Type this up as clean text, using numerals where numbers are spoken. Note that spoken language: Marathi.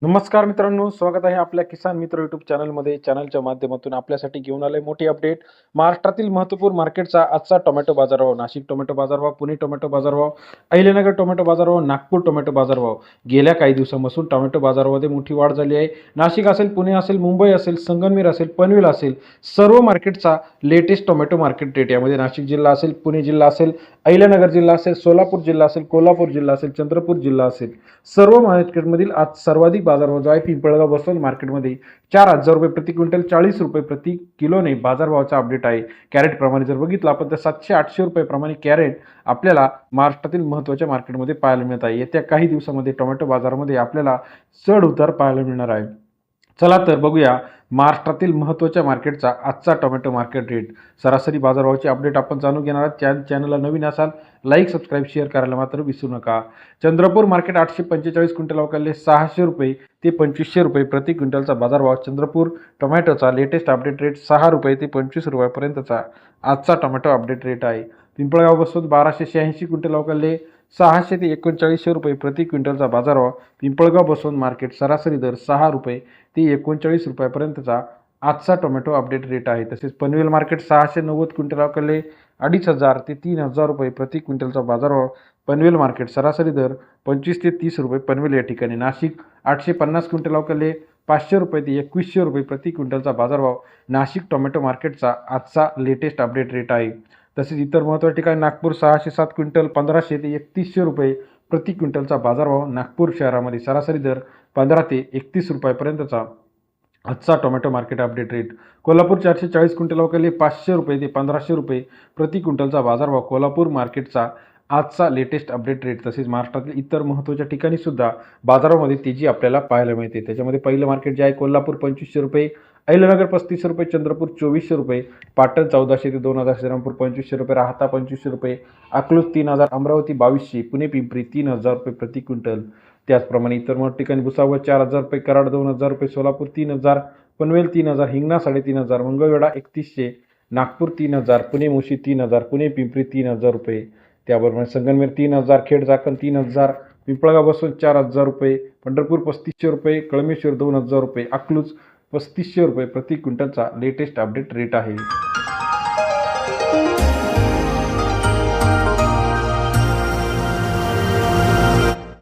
नमस्कार मित्रांनो, स्वागत आहे आपल्या किसान मित्र यूट्यूब चॅनलमध्ये. चॅनलच्या माध्यमातून आपल्यासाठी घेऊन आले मोठी अपडेट. महाराष्ट्रातील महत्त्वपूर्ण मार्केटचा आजचा टोमॅटो बाजारभाव. नाशिक टोमॅटो बाजारभाव, पुणे टोमॅटो बाजारभाव, अहिल्यानगर टोमॅटो बाजारभाव, नागपूर टोमॅटो बाजारभाव. गेल्या काही दिवसांपासून टोमॅटो बाजारामध्ये मोठी वाढ झाली आहे. नाशिक असेल, पुणे असेल, मुंबई असेल, संगमनेर असेल, पनवेल असेल, सर्व मार्केटचा लेटेस्ट टोमॅटो मार्केट रेट. यामध्ये नाशिक जिल्हा असेल, पुणे जिल्हा असेल, अहिल्यानगर जिल्हा असेल, सोलापूर जिल्हा असेल, कोल्हापूर जिल्हा असेल, चंद्रपूर जिल्हा असेल, सर्व मार्केटमधील आज सर्वाधिक बाजारभाव जो आहे पिंपळगाव बसवंत मार्केटमध्ये 4,000 रुपये प्रति क्विंटल, 40 रुपये प्रति किलोने बाजारभावाचा अपडेट आहे. कॅरेट प्रमाणे जर बघितलं आपण तर 700-800 रुपये प्रमाणे कॅरेट आपल्याला महाराष्ट्रातील महत्त्वाच्या मार्केटमध्ये पाहायला मिळत आहे. येत्या काही दिवसामध्ये टोमॅटो बाजारामध्ये आपल्याला चढ उतार पाहायला मिळणार आहे. चला तर बघूया महाराष्ट्रातील महत्त्वाच्या मार्केटचा आजचा टोमॅटो मार्केट रेट. सरासरी बाजारभावाची अपडेट आपण जाणून घेणार आहोत. चॅनलला नवीन असाल लाईक, सबस्क्राईब, शेअर करायला मात्र विसरू नका. चंद्रपूर मार्केट 845 क्विंटल अवकाळले 600 रुपये ते 2500 रुपये प्रति क्विंटलचा बाजारभाव. चंद्रपूर टोमॅटोचा लेटेस्ट अपडेट रेट 6 रुपये ते 25 रुपयापर्यंतचा आजचा टोमॅटो अपडेट रेट आहे. पिंपळगाव बसवंत 1286 क्विंटल अवकाळले 600 ते 3900 रुपये प्रति क्विंटलचा बाजारभाव. पिंपळगाव बसवंत मार्केट सरासरी दर 6 रुपये ते 39 रुपयापर्यंतचा आजचा टोमॅटो अपडेट रेट आहे. तसेच पनवेल मार्केट 690 क्विंटल अवकाळले 2500 ते 3000 रुपये प्रति क्विंटलचा बाजारभाव. पनवेल मार्केट सरासरी दर 25 ते 30 रुपये पनवेल या ठिकाणी. नाशिक 850 क्विंटल अवकाळले 500 रुपये ते 2100 रुपये प्रति क्विंटलचा बाजारभाव. नाशिक टोमॅटो मार्केटचा आजचा लेटेस्ट अपडेट रेट आहे. तसेच इतर महत्त्वाच्या ठिकाणी नागपूर 607 क्विंटल 1500 ते 3100 रुपये प्रति क्विंटलचा बाजारभाव. नागपूर शहरामध्ये सरासरी दर 15 ते 31 रुपयापर्यंतचा आजचा tomato market update rate. Kolhapur 440 quintal अवकाळले 500 रुपये ते 1500 रुपये प्रति क्विंटलचा बाजारभाव. कोल्हापूर मार्केटचा आजचा लेटेस्ट अपडेट रेट. तसेच महाराष्ट्रातील इतर महत्त्वाच्या ठिकाणी सुद्धा बाजारामध्ये तेजी आपल्याला पाहायला मिळते. त्याच्यामध्ये पहिलं मार्केट जे आहे कोल्हापूर 2500 रुपये, अहिल्यानगर 3500 रुपये, चंद्रपूर 2400 रुपये, पाटण 1400 ते 2000, श्रीरामपूर 2500 रुपये, राहाता 2500 रुपये, अकलूज 3000, अमरावती 2200, पुणे पिंपरी 3000 रुपये प्रति क्विंटल. त्याचप्रमाणे इतर मोठ्या ठिकाणी भुसावळ 4000 रुपये, कराड 2000 रुपये, सोलापूर 3000, पनवेल 3000, हिंगणा 3500, मंगळवेढा 3100, नागपूर 3000, पुणे मुळशी 3000, पुणे पिंपरी 3000 रुपये. त्याबरोबर संगमनेर 3000, खेड चाकण 3000, पिंपळगाव बसवंत 4000 रुपये, पंढरपूर 3500 रुपये, कळमेश्वर 2000 रुपये, अकलूज 3500 रुपये प्रति क्विंटलचा लेटेस्ट अपडेट रेट आहे.